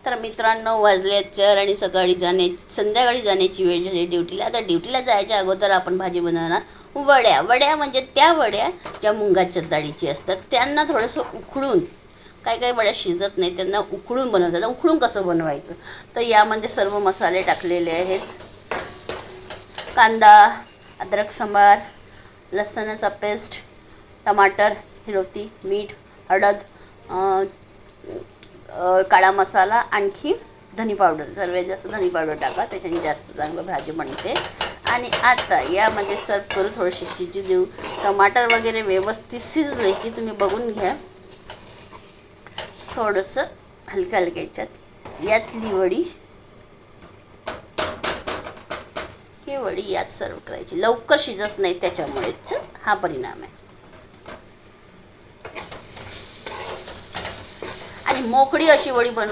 तर मित्रांनो, वाजले 4 आणि संध्याकाळी जाण्याची वेळ झाली ड्युटीला. आता ड्युटीला जायच्या अगोदर आपण भाजी बनवणार वड्या. वड्या म्हणजे त्या वड्या ज्या मुंगाच्या डाळीची असतात, त्यांना थोडंसं उकळून, काही काही वड्या शिजत नाही, त्यांना उकळून बनवतात. उकळून कसं बनवायचं, तर यामध्ये सर्व मसाले टाकलेले आहेत. कांदा, अद्रक सांबार, लसणाचा पेस्ट, टमाटर, हिरोती, मीठ, हळद, काळा मसाला, आणखी धनी पावडर. सर्वात जास्त धनी पावडर टाका, त्याच्याने जास्त चांगलं भाजी बनते. आणि आता यामध्ये सर्व करू, थोडीशी शिजी देऊ. टमाटर वगैरे व्यवस्थित शिजले की तुम्ही बघून घ्या. थोडंसं हलक्या हलक्या यातली वडी, ही वडी यात सर्व करायची. लवकर शिजत नाही, त्याच्यामुळेच हा परिणाम आहे. आणि मोकळी अशी वडी बनव.